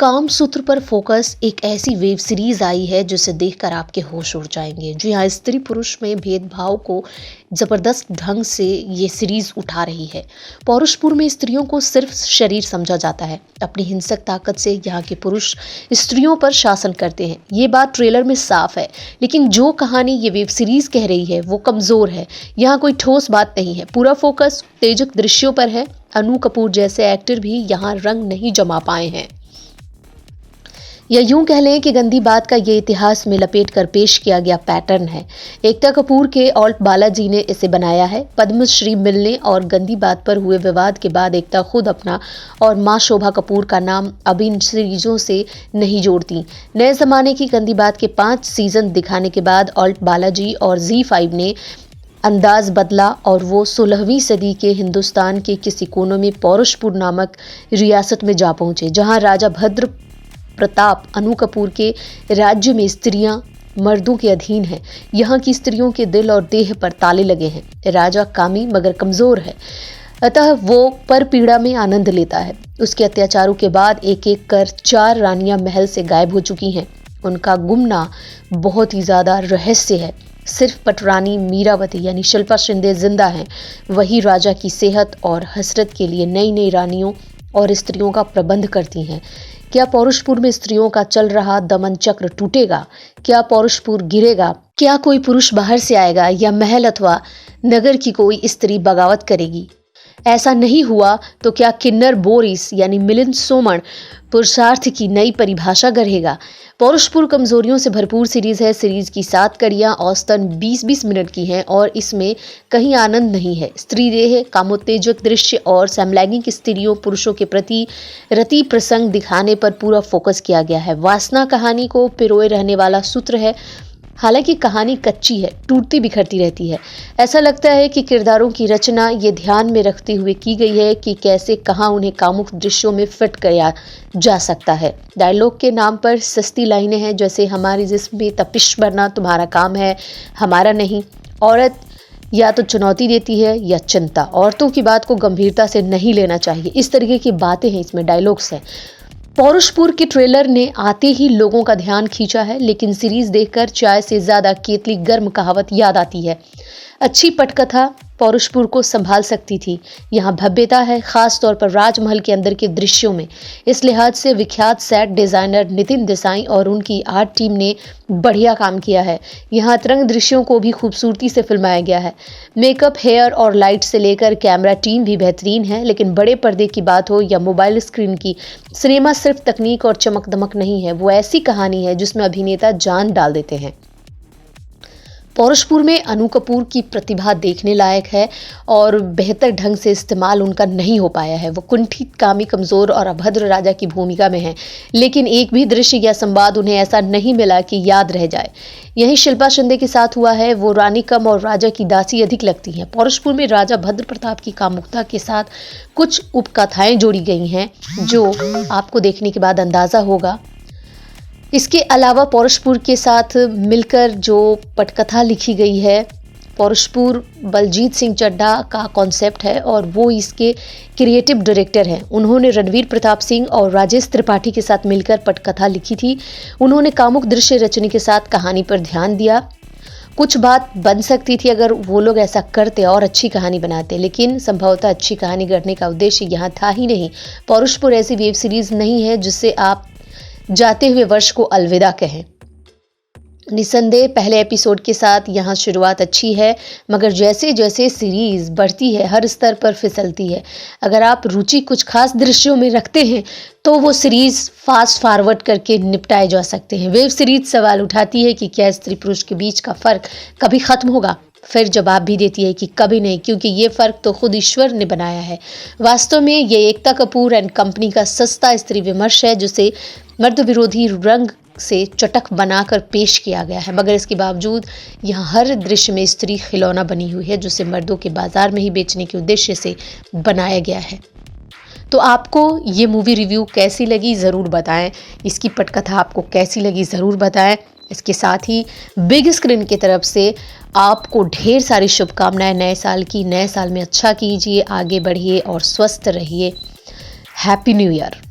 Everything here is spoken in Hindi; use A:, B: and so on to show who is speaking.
A: काम सूत्र पर फोकस एक ऐसी वेब सीरीज आई है जिसे देखकर आपके होश उड़ जाएंगे। जी हाँ, स्त्री पुरुष में भेदभाव को जबरदस्त ढंग से ये सीरीज उठा रही है। पौरुषपुर में स्त्रियों को सिर्फ शरीर समझा जाता है। अपनी हिंसक ताकत से यहाँ के पुरुष स्त्रियों पर शासन करते हैं। ये बात ट्रेलर में साफ है, लेकिन जो कहानी ये वेब सीरीज कह रही है वो कमजोर है। यहाँ कोई ठोस बात नहीं है। पूरा फोकस उत्तेजक दृश्यों पर है। अनु कपूर जैसे एक्टर भी यहाँ रंग नहीं जमा पाए हैं। या यूं कह लें कि गंदी बात का ये इतिहास में लपेट कर पेश किया गया पैटर्न है। एकता कपूर के ऑल्ट बालाजी ने इसे बनाया है। पद्मश्री मिलने और गंदी बात पर हुए विवाद के बाद एकता खुद अपना और मां शोभा कपूर का नाम अब इन सीरीजों से नहीं जोड़ती। नए जमाने की गंदी बात के 5 सीजन दिखाने के बाद ऑल्ट बालाजी और ZEE5 ने अंदाज बदला और वो 16वीं सदी के हिंदुस्तान के किसी कोनों में पौरुषपुर नामक रियासत में जा पहुंचे, जहां राजा भद्र प्रताप अनु कपूर के राज्य में स्त्रियां मर्दों के अधीन हैं। यहाँ की स्त्रियों के दिल और देह पर ताले लगे हैं। राजा कामी मगर कमजोर है, अतः वो पर पीड़ा में आनंद लेता है। उसके अत्याचारों के बाद एक एक कर 4 रानियां महल से गायब हो चुकी हैं। उनका गुमना बहुत ही ज्यादा रहस्य है। सिर्फ पटरानी मीरावती यानी शिल्पा शिंदे जिंदा हैं। वही राजा की सेहत और हसरत के लिए नई नई रानियों और स्त्रियों का प्रबंध करती हैं। क्या पौरुषपुर में स्त्रियों का चल रहा दमन चक्र टूटेगा? क्या पौरुषपुर गिरेगा? क्या कोई पुरुष बाहर से आएगा या महल अथवा नगर की कोई स्त्री बगावत करेगी? ऐसा नहीं हुआ तो क्या किन्नर बोरिस यानी मिलिंद सोमण पुरुषार्थ की नई परिभाषा गढ़ेगा? पौरुषपुर कमजोरियों से भरपूर सीरीज है। सीरीज की 7 कड़ियां औसतन 20-20 मिनट की हैं और इसमें कहीं आनंद नहीं है। स्त्री देह, कामोत्तेजक दृश्य और समलैंगिक स्त्रियों पुरुषों के प्रति रति प्रसंग दिखाने पर पूरा फोकस किया गया है। वासना कहानी को पिरोए रहने वाला सूत्र है। हालांकि कहानी कच्ची है, टूटती बिखरती रहती है। ऐसा लगता है कि किरदारों की रचना ये ध्यान में रखते हुए की गई है कि कैसे कहाँ उन्हें कामुक दृश्यों में फिट किया जा सकता है। डायलॉग के नाम पर सस्ती लाइनें हैं, जैसे हमारी जिस्म में तपिश भरना तुम्हारा काम है, हमारा नहीं। औरत या तो चुनौती देती है या चिंता। औरतों की बात को गंभीरता से नहीं लेना चाहिए। इस तरीके की बातें हैं इसमें, डायलॉग्स हैं। पौरुषपुर के ट्रेलर ने आते ही लोगों का ध्यान खींचा है, लेकिन सीरीज देखकर चाय से ज्यादा केतली गर्म कहावत याद आती है। अच्छी पटकथा पौरुषपुर को संभाल सकती थी। यहाँ भव्यता है, खास तौर पर राजमहल के अंदर के दृश्यों में। इस लिहाज से विख्यात सेट डिजाइनर नितिन देसाई और उनकी आर्ट टीम ने बढ़िया काम किया है। यहाँ तरंग दृश्यों को भी खूबसूरती से फिल्माया गया है। मेकअप, हेयर और लाइट से लेकर कैमरा टीम भी बेहतरीन है। लेकिन बड़े पर्दे की बात हो या मोबाइल स्क्रीन की, सिनेमा सिर्फ तकनीक और चमक दमक नहीं है, वो ऐसी कहानी है जिसमें अभिनेता जान डाल देते हैं। पौरुषपुर में अनु कपूर की प्रतिभा देखने लायक है और बेहतर ढंग से इस्तेमाल उनका नहीं हो पाया है। वो कुंठित, कामी, कमजोर और अभद्र राजा की भूमिका में है, लेकिन एक भी दृश्य या संवाद उन्हें ऐसा नहीं मिला कि याद रह जाए। यही शिल्पा शिंदे के साथ हुआ है। वो रानी कम और राजा की दासी अधिक लगती हैं। पौरुषपुर में राजा भद्र प्रताप की कामुकता के साथ कुछ उपकथाएं जोड़ी गई हैं, जो आपको देखने के बाद अंदाजा होगा। इसके अलावा पौरुषपुर के साथ मिलकर जो पटकथा लिखी गई है, पौरुषपुर बलजीत सिंह चड्ढा का कॉन्सेप्ट है और वो इसके क्रिएटिव डायरेक्टर हैं। उन्होंने रणवीर प्रताप सिंह और राजेश त्रिपाठी के साथ मिलकर पटकथा लिखी थी। उन्होंने कामुक दृश्य रचने के साथ कहानी पर ध्यान दिया। कुछ बात बन सकती थी अगर वो लोग ऐसा करते और अच्छी कहानी बनाते, लेकिन संभवतः अच्छी कहानी करने का उद्देश्य यहाँ था ही नहीं। पौरुषपुर ऐसी वेब सीरीज नहीं है जिससे आप जाते हुए वर्ष को अलविदा कहें। निसंदेह पहले एपिसोड के साथ यहाँ शुरुआत अच्छी है, मगर जैसे जैसे सीरीज बढ़ती है हर स्तर पर फिसलती है। अगर आप रुचि कुछ खास दृश्यों में रखते हैं तो वो सीरीज फास्ट फॉरवर्ड करके निपटाए जा सकते हैं। वेब सीरीज सवाल उठाती है कि क्या स्त्री पुरुष के बीच का फर्क कभी खत्म होगा? फिर जवाब भी देती है कि कभी नहीं, क्योंकि ये फर्क तो खुद ईश्वर ने बनाया है। वास्तव में ये एकता कपूर एंड कंपनी का सस्ता स्त्री विमर्श है, जिसे मर्द विरोधी रंग से चटक बनाकर पेश किया गया है। मगर इसके बावजूद यहाँ हर दृश्य में स्त्री खिलौना बनी हुई है, जिसे मर्दों के बाजार में ही बेचने के उद्देश्य से बनाया गया है। तो आपको ये मूवी रिव्यू कैसी लगी ज़रूर बताएं। इसकी पटकथा आपको कैसी लगी ज़रूर बताएं। इसके साथ ही बिग स्क्रीन की तरफ से आपको ढेर सारी शुभकामनाएं नए साल की। नए साल में अच्छा कीजिए, आगे बढ़िए और स्वस्थ रहिए। Happy new year.